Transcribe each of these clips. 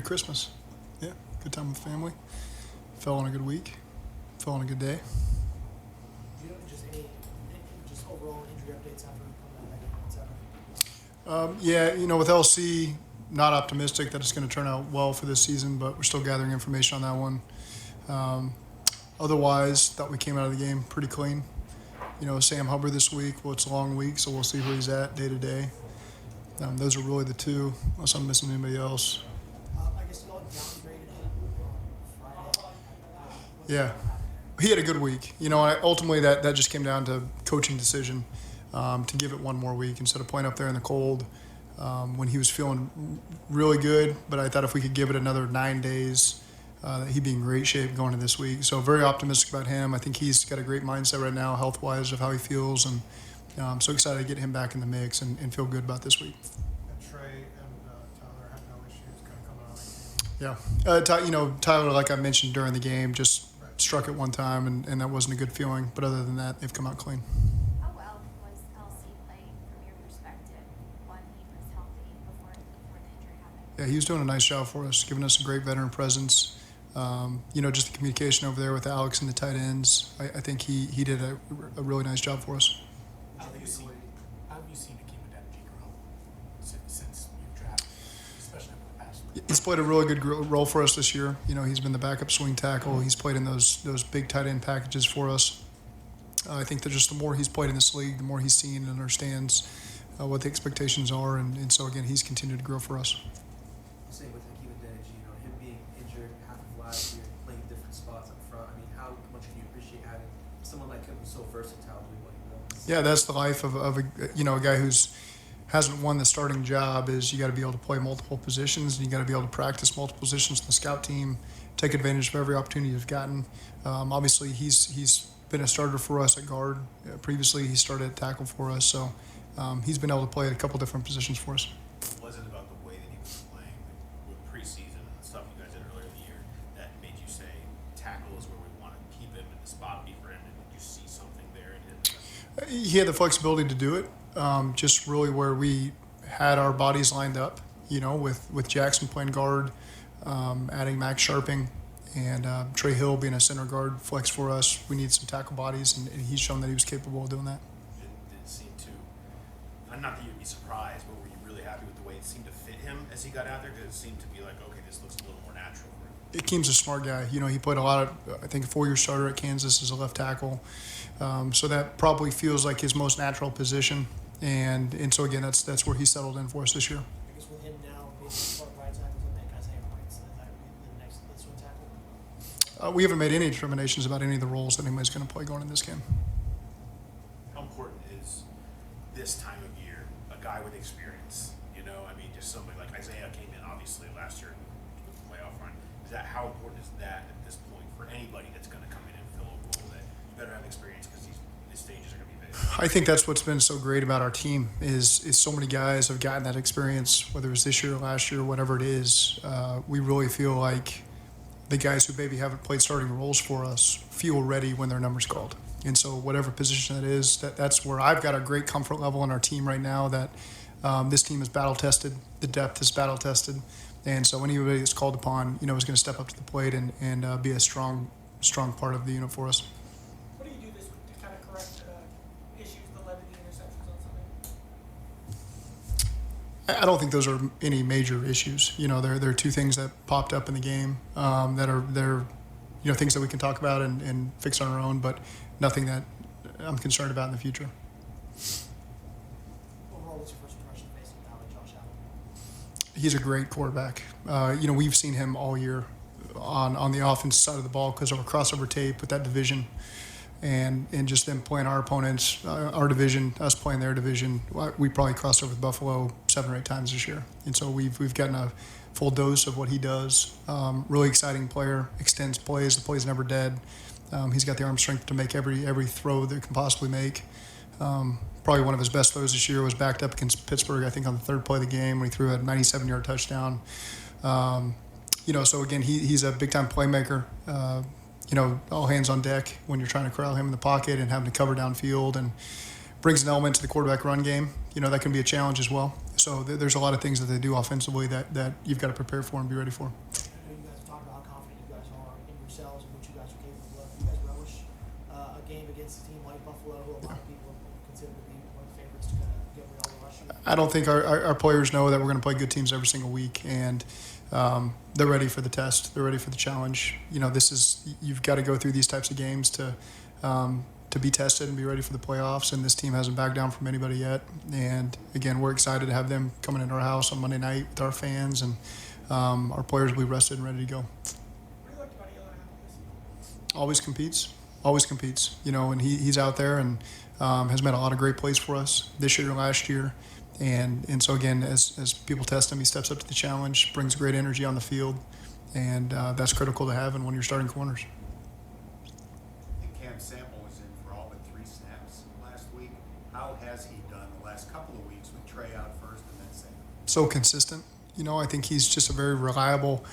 good Christmas. Yeah, good time with family. Fell on a good week. Fell on a good day. Do you have just overall injury updates after coming out of that game, etc.? Yeah, with LC, not optimistic that it's going to turn out well for this season, but we're still gathering information on that one. Otherwise, thought we came out of the game pretty clean. Sam Hubbard this week. Well, it's a long week, so we'll see where he's at day to day. Those are really the two, unless I'm missing anybody else. I guess y'all downgraded him on Friday. Yeah, he had a good week. Ultimately that just came down to coaching decision to give it one more week instead of playing up there in the cold when he was feeling really good. But I thought if we could give it another 9 days, that he'd be in great shape going into this week. So very optimistic about him. I think he's got a great mindset right now, health-wise, of how he feels, and I'm so excited to get him back in the mix and feel good about this week. And Trey and Tyler had no issues kind of coming out of the game. Yeah. Tyler, like I mentioned during the game, just struck it one time, and that wasn't a good feeling. But other than that, they've come out clean. How well was LC playing from your perspective when he was healthy before the injury happened? Yeah, he was doing a nice job for us, giving us a great veteran presence. Just the communication over there with Alex and the tight ends. I think he did a really nice job for us. How have you seen Hakeem Adeniji grow since you've drafted, especially over the past? He's played a really good role for us this year. He's been the backup swing tackle. He's played in those big tight end packages for us. I think that just the more he's played in this league, the more he's seen and understands what the expectations are, and so again, he's continued to grow for us. Same with Hakeem Adeniji, him being injured half of last year, playing different spots up front. I mean, how much can you appreciate having someone like him who's so versatile doing what he does? Yeah, that's the life of a guy who's hasn't won the starting job. Is you got to be able to play multiple positions, and you got to be able to practice multiple positions in the scout team, take advantage of every opportunity you've gotten. Obviously, he's been a starter for us at guard. Previously, he started at tackle for us, so he's been able to play at a couple different positions for us. Was it about the way that he was playing with preseason and the stuff you guys did earlier in the year that made you say tackle is where we want to keep him and the spot be for him? And did you see something there in him? He had the flexibility to do it, just really where we had our bodies lined up, with Jackson playing guard, adding Max Sharping, and Trey Hill being a center guard flex for us. We need some tackle bodies, and he's shown that he was capable of doing that. It seemed to, not that you'd be surprised, but were you really happy with the way it seemed to fit him as he got out there? Because it seemed to be like, okay, this looks a little more natural for him. Hakeem's a smart guy. He played a lot of, I think, a 4-year starter at Kansas as a left tackle. So that probably feels like his most natural position. And so, again, that's where he settled in for us this year. I guess with him now being part right tackle and make Isaiah Points, is that the next swing tackle? We haven't made any determinations about any of the roles that anybody's going to play going in this game. How important is this time of year, a guy with experience? Just somebody like Isaiah came in obviously last year with the playoff run. How important is that at this point for anybody that's going to come in and fill a role that you better have experience because these stages are going to be big? I think that's what's been so great about our team is so many guys have gotten that experience, whether it's this year or last year, whatever it is. We really feel like the guys who maybe haven't played starting roles for us feel ready when their number's called. And so whatever position that is, that's where I've got a great comfort level in our team right now that this team is battle-tested, the depth is battle-tested, and so anybody that's called upon, is going to step up to the plate and be a strong part of the unit for us. What do you do this week to kind of correct issues that led to the interceptions on Sunday? I don't think those are any major issues. There are two things that popped up in the game that are things that we can talk about and fix on our own, but nothing that I'm concerned about in the future. Overall, what's your first impression facing now with Josh Allen? He's a great quarterback. We've seen him all year on the offense side of the ball because of our crossover tape with that division, and just them playing our opponents, our division, us playing their division. We probably crossed over with Buffalo 7 or 8 times this year, and so we've gotten a full dose of what he does. Really exciting player, extends plays. The play's never dead. He's got the arm strength to make every throw that he can possibly make. Probably one of his best throws this year was backed up against Pittsburgh, I think, on the third play of the game when he threw a 97-yard touchdown. So again, he's a big-time playmaker. All hands on deck when you're trying to corral him in the pocket and having to cover downfield, and brings an element to the quarterback run game. That can be a challenge as well. So there's a lot of things that they do offensively that you've got to prepare for and be ready for. I know you guys have talked about how confident you guys are in yourselves and what you guys are capable of. You guys relish a game against a team like Buffalo, who a lot of people consider to be one of the favorites to kind of get real rush you. I don't think our players know that we're going to play good teams every single week, and they're ready for the test. They're ready for the challenge. You've got to go through these types of games to be tested and be ready for the playoffs, and this team hasn't backed down from anybody yet. And again, we're excited to have them coming into our house on Monday night with our fans, and our players will be rested and ready to go. What do you like about Eli Happiness? Always competes, and he's out there and has made a lot of great plays for us this year and last year. And so again, as people test him, he steps up to the challenge, brings great energy on the field, and that's critical to have in one of your starting corners. I think Cam Sample was in for all but 3 snaps last week. How has he done the last couple of weeks with Trey out first and then Sam? So consistent. I think he's just a very reliable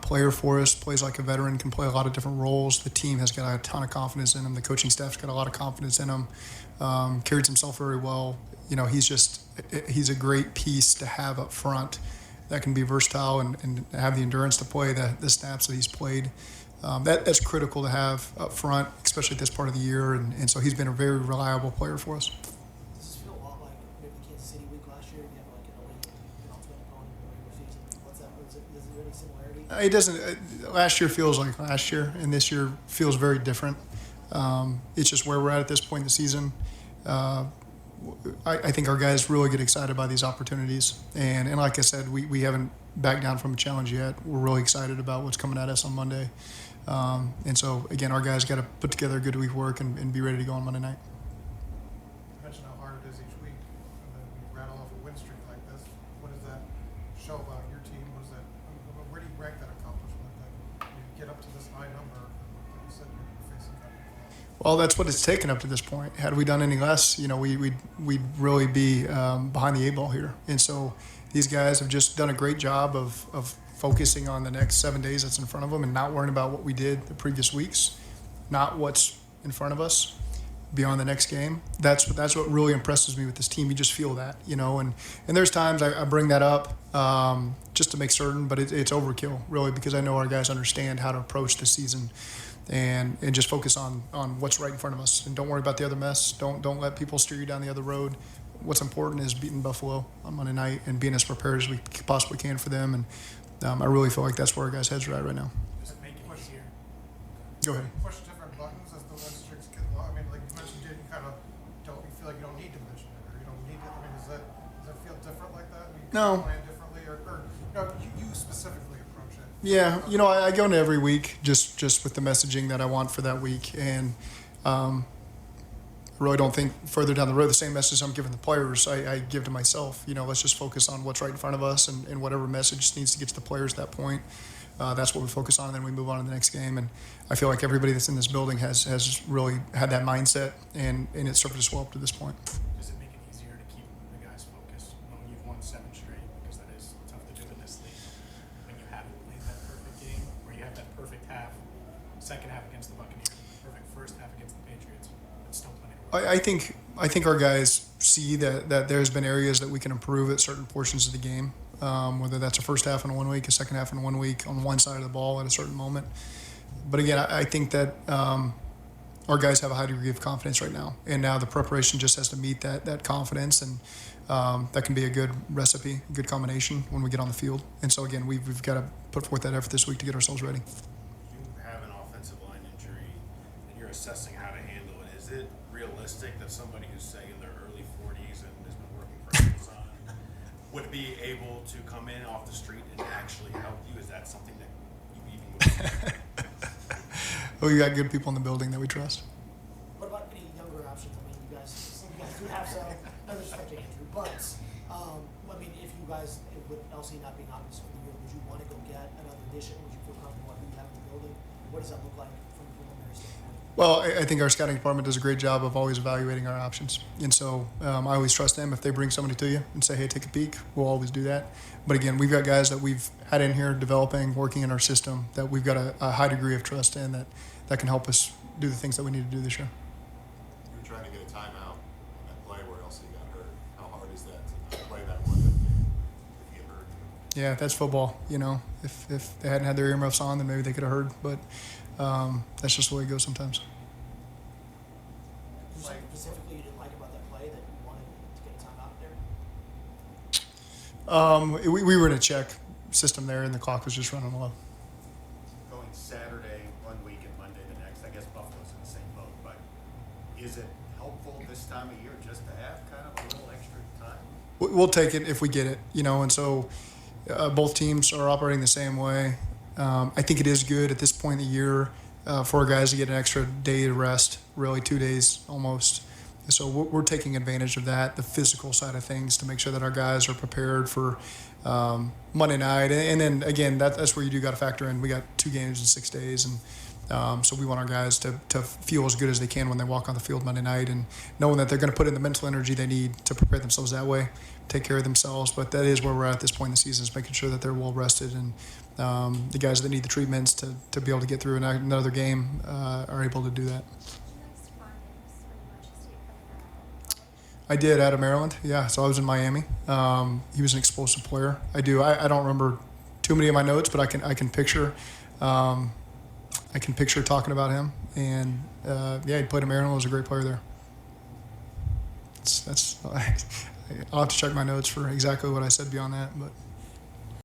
player for us, plays like a veteran, can play a lot of different roles. The team has got a ton of confidence in him. The coaching staff's got a lot of confidence in him. Carries himself very well. He's a great piece to have up front that can be versatile and have the endurance to play the snaps that he's played. That's critical to have up front, especially at this part of the year. And so he's been a very reliable player for us. Does this feel a lot like maybe the Kansas City week last year? You have like an elite penultimate opponent in the regular season. What's that? Is there any similarity? It doesn't. Last year feels like last year, and this year feels very different. It's just where we're at this point in the season. I think our guys really get excited by these opportunities, and like I said, we haven't backed down from a challenge yet. We're really excited about what's coming at us on Monday, and so again, our guys got to put together a good week of work and be ready to go on Monday night. You mentioned how hard it is each week, and then you rattle off a win streak like this. What does that show about your team? Where do you rank that accomplishment? That you get up to this high number that you said you're facing kind of. Well, that's what it's taken up to this point. Had we done any less, we'd really be behind the 8 ball here. And so these guys have just done a great job of focusing on the next 7 days that's in front of them and not worrying about what we did the previous weeks, not what's in front of us beyond the next game. That's what really impresses me with this team. You just feel that, and there's times I bring that up just to make certain, but it's overkill, really, because I know our guys understand how to approach the season. And just focus on what's right in front of us, and don't worry about the other mess. Don't let people steer you down the other road. What's important is beating Buffalo on Monday night and being as prepared as we possibly can for them. And I really feel like that's where our guys' heads are at right now. Does it make it easier? Go ahead. Push different buttons as the win streaks get long. I mean, like you mentioned, you kind of you feel like you don't need to mention it, or you don't need it. I mean, does that feel different like that? I mean, No. Plan differently, or you specifically approach it. Yeah, I go into every week just with the messaging that I want for that week, and I really don't think further down the road the same message I'm giving the players I give to myself. Let's just focus on what's right in front of us, and whatever message needs to get to the players at that point. That's what we focus on, and then we move on to the next game. And I feel like everybody that's in this building has really had that mindset, and it served us well up to this point. Does it make it easier to keep the guys focused when you've won 7 straight? Because that is tough to do in this league. When you haven't played that perfect game, where you have that perfect half, second half against the Buccaneers, perfect first half against the Patriots, but still plenty to work. I think our guys see that there's been areas that we can improve at certain portions of the game, whether that's a first half in 1 week, a second half in 1 week on one side of the ball at a certain moment. But again, I think that our guys have a high degree of confidence right now, and now the preparation just has to meet that confidence, and that can be a good recipe, a good combination when we get on the field. And so again, we've got to put forth that effort this week to get ourselves ready. You have an offensive line injury, and you're assessing how to handle it. Is it realistic that somebody who's, say, in their early 40s and has been working for Amazon would be able to come in off the street and actually help you? Is that something that you even would Well, you got good people in the building that we trust. What about any younger options? I mean, you guys do have some. No disrespect to Andrew, but I mean, if you guys, with LC not being obvious for the year, would you want to go get another addition? Would you feel comfortable with who you have in the building? What does that look like from a preliminary standpoint? Well, I think our scouting department does a great job of always evaluating our options. And so I always trust them. If they bring somebody to you and say, hey, take a peek, we'll always do that. But again, we've got guys that we've had in here developing, working in our system, that we've got a high degree of trust in that can help us do the things that we need to do this year. You were trying to get a timeout on that play where LC got hurt. How hard is that to play that one? Yeah, that's football. You know, if they hadn't had their earmuffs on, then maybe they could have heard. But that's just the way it goes sometimes. Was there something specifically you didn't like about that play that you wanted to get a timeout there? We were in a check system there, and the clock was just running low. Going Saturday one week and Monday the next, I guess Buffalo's in the same boat, but is it helpful this time of year just to have kind of a little extra time? We'll take it if we get it, you know, and so both teams are operating the same way. I think it is good at this point in the year for our guys to get an extra day to rest, really 2 days almost. So we're taking advantage of that, the physical side of things, to make sure that our guys are prepared for Monday night. And then, again, that's where you do got to factor in. We got 2 games in 6 days, and so we want our guys to feel as good as they can when they walk on the field Monday night, and knowing that they're going to put in the mental energy they need to prepare themselves that way, take care of themselves. But that is where we're at this point in the season, is making sure that they're well rested, and the guys that need the treatments to be able to get through another game are able to do that. I did out of Maryland, yeah. So I was in Miami. He was an explosive player. I don't remember too many of my notes, but I can picture. I can picture talking about him, and yeah, he played in Maryland. Was a great player there. I'll have to check my notes for exactly what I said beyond that, but.